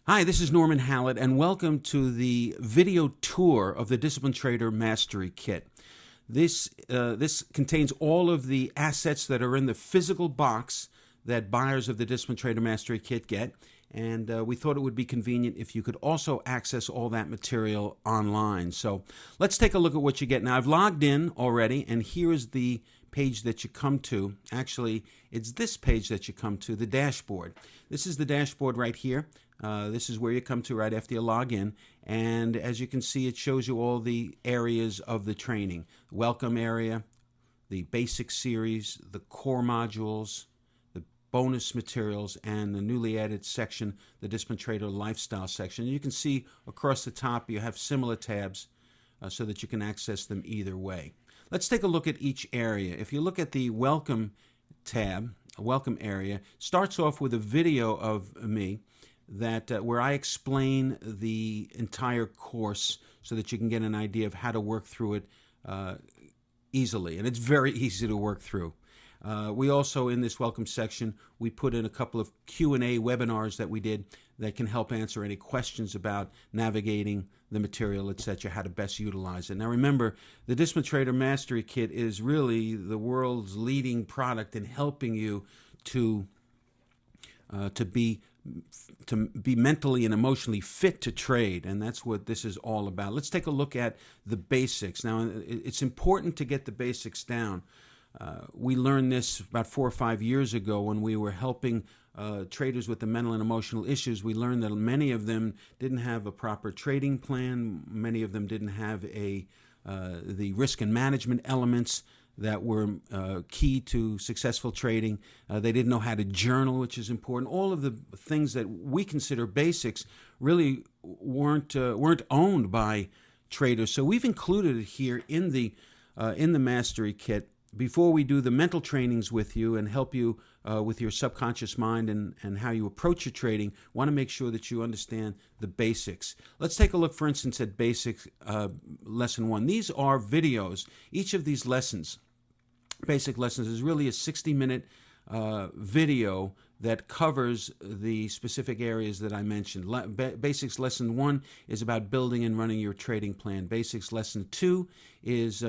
Hi, this is Norman Hallett, and welcome to the video tour of the Disciplined Trader Mastery Kit. This contains all of the assets that are in the physical box that buyers of the Disciplined Trader Mastery Kit get, and we thought it would be convenient if you could also access all that material online. So let's take a look at what you get. Now, I've logged in already, and here is the page that you come to. Actually, it's this page that you come to, the dashboard. This is the dashboard right here. This is where you come to right after you log in, and as you can see, it shows you all the areas of the training. Welcome area, the basic series, the core modules, the bonus materials, and the newly added section, the Disciplined Trader Lifestyle section. And you can see across the top you have similar tabs so that you can access them either way. Let's take a look at each area. If you look at the Welcome tab, Welcome area, starts off with a video of me where I explain the entire course so that you can get an idea of how to work through it easily. And it's very easy to work through. We also, in this welcome section, we put in a couple of Q&A webinars that we did that can help answer any questions about navigating the material, etc., how to best utilize it. Now remember, the Disciplined Trader Mastery Kit is really the world's leading product in helping you to be mentally and emotionally fit to trade, and that's what this is all about. Let's take a look at the basics. Now, it's important to get the basics down. We learned this about 4 or 5 years ago when we were helping traders with the mental and emotional issues. We learned that many of them didn't have a proper trading plan. Many of them didn't have the risk and management elements that were key to successful trading. They didn't know how to journal, which is important. All of the things that we consider basics really weren't owned by traders. So we've included it here in the Mastery Kit before we do the mental trainings with you and help you with your subconscious mind and how you approach your trading. Want to make sure that you understand the basics. Let's take a look, for instance, at Basics Lesson 1. These are videos. Each of these lessons, basic lessons, is really a 60-minute video that covers the specific areas that I mentioned. Basics Lesson 1 is about building and running your trading plan. Basics Lesson 2 is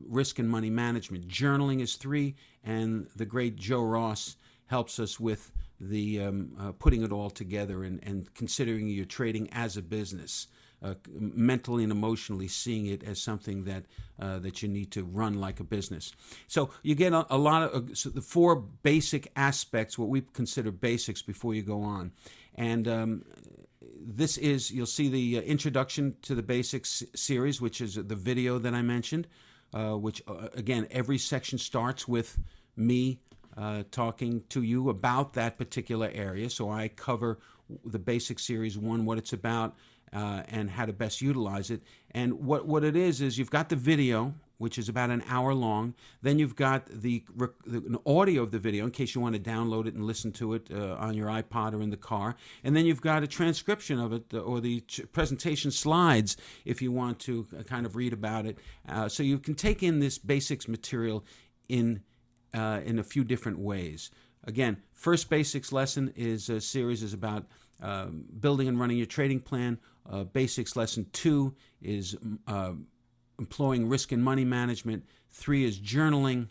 risk and money management. Journaling is 3, and the great Joe Ross helps us with the putting it all together and considering your trading as a business. Mentally and emotionally seeing it as something that you need to run like a business. So you get a lot of the 4 basic aspects, what we consider basics, before you go on. And this is, you'll see the introduction to the basics series, which is the video that I mentioned, which again, every section starts with me talking to you about that particular area. So I cover the basic series 1, what it's about, and how to best utilize it. And what it is you've got the video, which is about an hour long. Then you've got an audio of the video in case you want to download it and listen to it on your iPod or in the car. And then you've got a transcription of it or the presentation slides if you want to kind of read about it. So you can take in this basics material in a few different ways. Again, first basics lesson is a series is about building and running your trading plan. Basics Lesson 2 is employing risk and money management. 3 is journaling,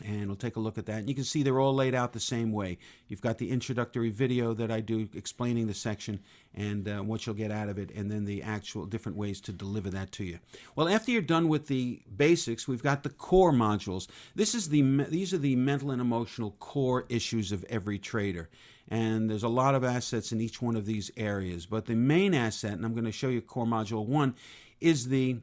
and we'll take a look at that. And you can see they're all laid out the same way. You've got the introductory video that I do explaining the section and what you'll get out of it, and then the actual different ways to deliver that to you. Well, after you're done with the basics, we've got the core modules. These are the mental and emotional core issues of every trader. And there's a lot of assets in each one of these areas. But the main asset, and I'm going to show you core module 1, is the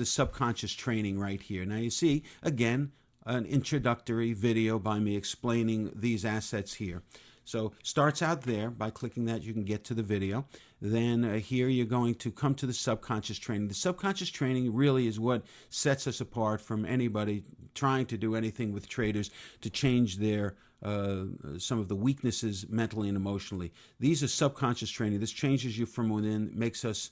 subconscious training right here. Now you see, again, an introductory video by me explaining these assets here. So starts out there. By clicking that, you can get to the video. Then here you're going to come to the subconscious training. The subconscious training really is what sets us apart from anybody trying to do anything with traders to change their some of the weaknesses mentally and emotionally. These are subconscious training. This changes you from within, makes us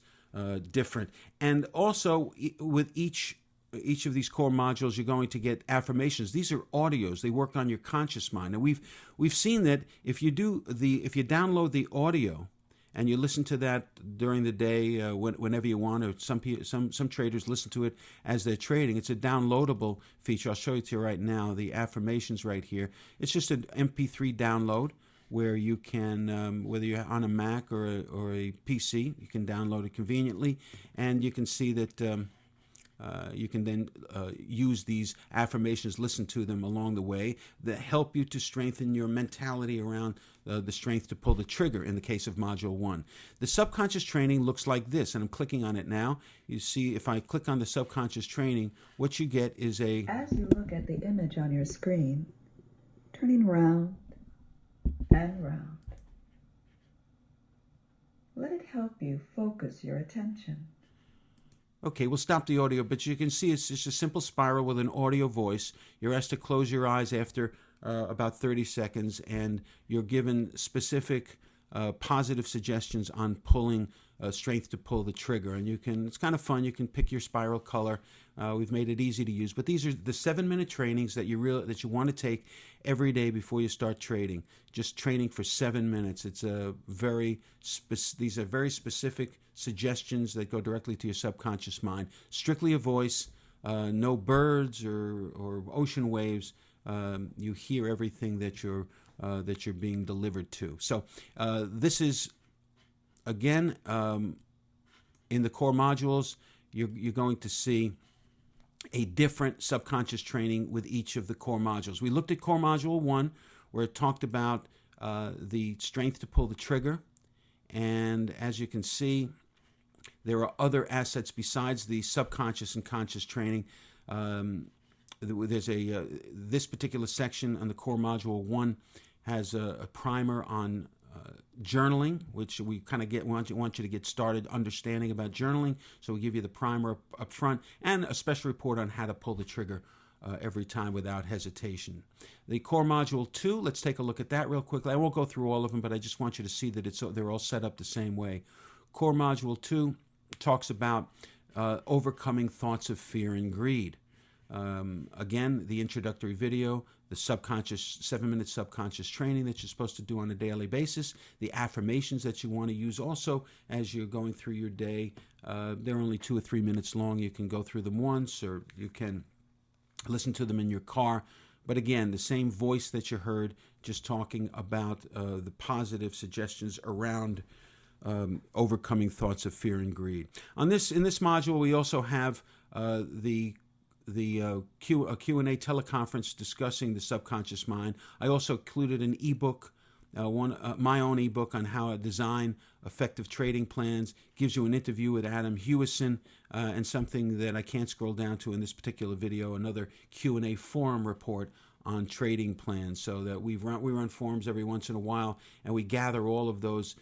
different. And also with each of these core modules, you're going to get affirmations. These are audios. They work on your conscious mind. And we've seen that if you download the audio and you listen to that during the day whenever you want, or some traders listen to it as they're trading. It's a downloadable feature. I'll show it to you right now. The affirmations right here. It's just an MP3 download where you can, whether you're on a Mac or a PC, you can download it conveniently, and you can see that you can then use these affirmations, listen to them along the way, that help you to strengthen your mentality around the strength to pull the trigger in the case of Module 1. The subconscious training looks like this, and I'm clicking on it now. You see, if I click on the subconscious training, what you get is a... As you look at the image on your screen, turning round and round, let it help you focus your attention. Okay, we'll stop the audio, but you can see it's just a simple spiral with an audio voice. You're asked to close your eyes after about 30 seconds, and you're given specific positive suggestions on pulling strength to pull the trigger. And it's kind of fun. You can pick your spiral color. We've made it easy to use. But these are the 7-minute trainings that you want to take every day before you start trading. Just training for 7 minutes. These are very specific suggestions that go directly to your subconscious mind. Strictly a voice, no birds or ocean waves. You hear everything that you're being delivered to. So this is, again, in the core modules, you're going to see a different subconscious training with each of the core modules. We looked at core module 1, where it talked about the strength to pull the trigger. And as you can see, there are other assets besides the subconscious and conscious training. There's this particular section on the core module 1 has a primer on journaling, which we kind of want you to get started understanding about journaling. So we give you the primer up front, and a special report on how to pull the trigger every time without hesitation. The core module 2, let's take a look at that real quickly. I won't go through all of them, but I just want you to see that they're all set up the same way. Core module 2 talks about overcoming thoughts of fear and greed. Again, the introductory video, the 7-minute subconscious training that you're supposed to do on a daily basis, the affirmations that you want to use also as you're going through your day. They're only 2 or 3 minutes long. You can go through them once, or you can listen to them in your car. But again, the same voice that you heard, just talking about the positive suggestions around overcoming thoughts of fear and greed. In this module, we also have the Q&A teleconference discussing the subconscious mind. I also included an ebook, my own ebook on how to design effective trading plans. Gives you an interview with Adam Hewison, and something that I can't scroll down to in this particular video, another Q&A forum report on trading plans. So that we run forums every once in a while, and we gather all of those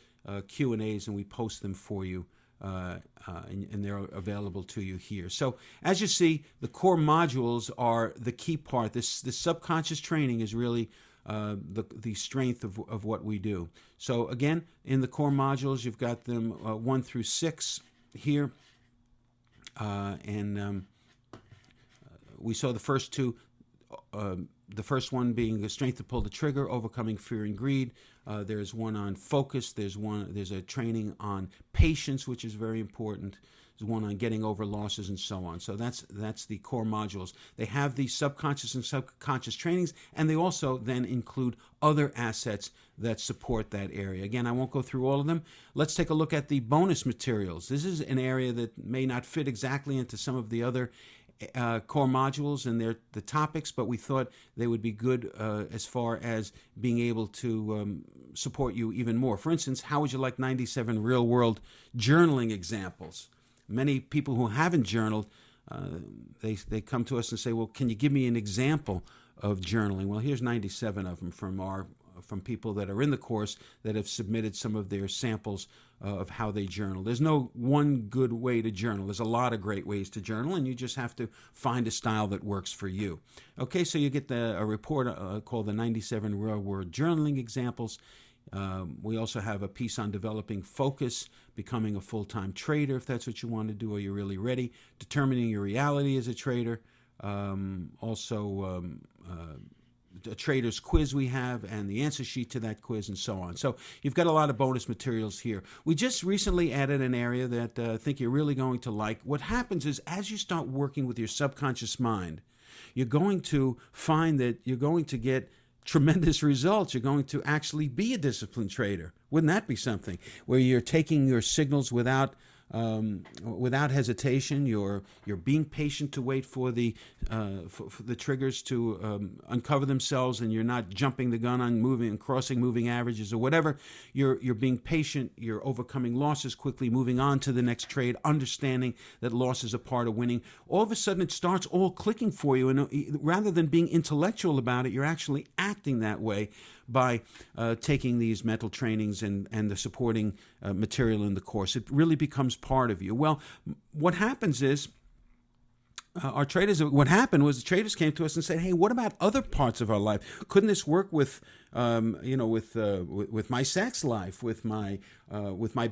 Q&As and we post them for you. And they're available to you here. So as you see, the core modules are the key part. This subconscious training is really the strength of what we do. So again, in the core modules, you've got them 1 through 6 here. And we saw the first two. The first one being the strength to pull the trigger, overcoming fear and greed. There's one on focus. There's a training on patience, which is very important. There's one on getting over losses and so on. So that's the core modules. They have the subconscious and subconscious trainings, and they also then include other assets that support that area. Again, I won't go through all of them. Let's take a look at the bonus materials. This is an area that may not fit exactly into some of the other core modules and the topics, but we thought they would be good as far as being able to support you even more. For instance, how would you like 97 real-world journaling examples? Many people who haven't journaled, they come to us and say, well, can you give me an example of journaling? Well, here's 97 of them from people that are in the course that have submitted some of their samples of how they journal. There's no one good way to journal. There's a lot of great ways to journal, and you just have to find a style that works for you. Okay, so you get a report called the 97 Real-World Journaling Examples. We also have a piece on developing focus, becoming a full-time trader, if that's what you want to do or you're really ready, determining your reality as a trader, a trader's quiz we have and the answer sheet to that quiz and so on. So you've got a lot of bonus materials here. We just recently added an area that I think you're really going to like. What happens is as you start working with your subconscious mind, you're going to find that you're going to get tremendous results. You're going to actually be a disciplined trader. Wouldn't that be something? Where you're taking your signals without hesitation. You're being patient to wait for the triggers to uncover themselves, and you're not jumping the gun on moving and crossing moving averages or whatever. You're being patient. You're overcoming losses quickly, moving on to the next trade, understanding that losses are part of winning. All of a sudden, it starts all clicking for you, and rather than being intellectual about it, you're actually acting that way by taking these mental trainings and the supporting material in the course. It really becomes part of you. Well, what happens is what happened was the traders came to us and said, hey, what about other parts of our life? Couldn't this work with my sex life, with my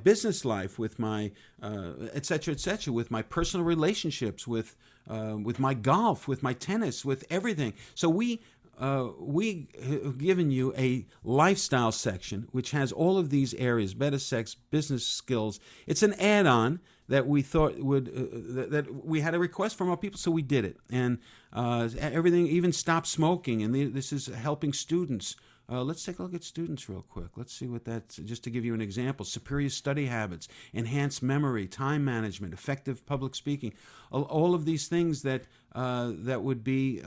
business life, with my et cetera, with my personal relationships, with my golf, with my tennis, with everything. So we have given you a lifestyle section which has all of these areas: better sex, business skills. It's an add-on that we thought that we had a request from our people, so we did it. And everything, even stop smoking, and this is helping students. Let's take a look at students real quick. Let's see what that's, just to give you an example. Superior study habits, enhanced memory, time management, effective public speaking, all of these things that would be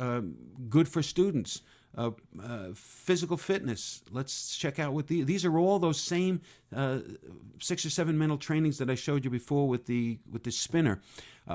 good for students. Physical fitness. Let's check out what these are all those same 6 or 7 mental trainings that I showed you before with the spinner.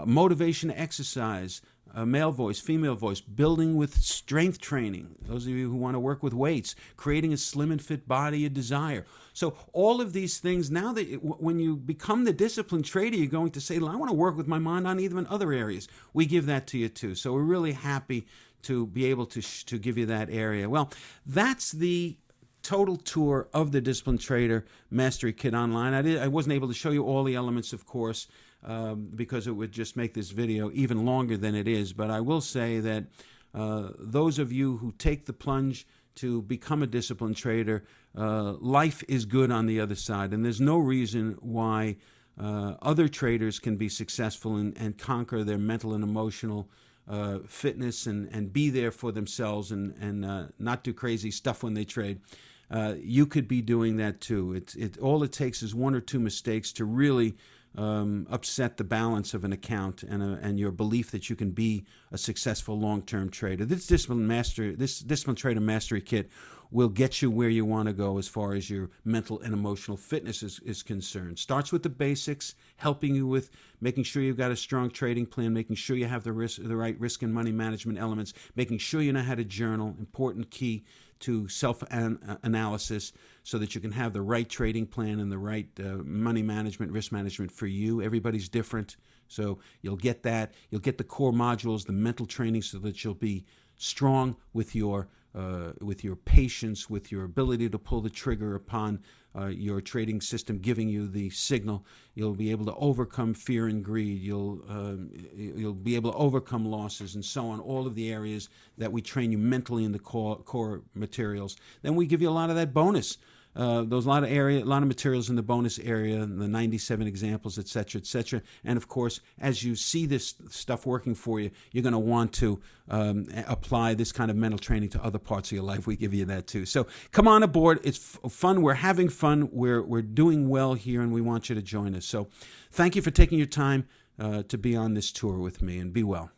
Motivation to exercise, male voice, female voice, building with strength training. Those of you who want to work with weights, creating a slim and fit body you desire. So all of these things, now that when you become the disciplined trader, you're going to say, I want to work with my mind on even other areas. We give that to you too. So we're really happy to be able to give you that area. Well, that's the total tour of the Disciplined Trader Mastery Kit online. I wasn't able to show you all the elements, of course, because it would just make this video even longer than it is. But I will say that those of you who take the plunge to become a disciplined trader, life is good on the other side. And there's no reason why other traders can be successful and conquer their mental and emotional fitness and be there for themselves and not do crazy stuff when they trade. You could be doing that too. All it takes is 1 or 2 mistakes to really upset the balance of an account and your belief that you can be a successful long-term trader. This Disciplined Trader Mastery Kit will get you where you want to go as far as your mental and emotional fitness is concerned. Starts with the basics, helping you with making sure you've got a strong trading plan, making sure you have the right risk and money management elements, making sure you know how to journal, important key to self-analysis so that you can have the right trading plan and the right money management, risk management for you. Everybody's different, so you'll get that. You'll get the core modules, the mental training, so that you'll be strong with your patience, with your ability to pull the trigger upon your trading system giving you the signal. You'll be able to overcome fear and greed. You'll be able to overcome losses and so on. All of the areas that we train you mentally in the core materials. Then we give you a lot of that bonus. There's a lot of materials in the bonus area, the 97 examples, et cetera, and of course, as you see this stuff working for you, you're going to want to apply this kind of mental training to other parts of your life. We give you that too. So come on aboard. It's fun. We're having fun. We're doing well here, and we want you to join us. So thank you for taking your time to be on this tour with me, and be well.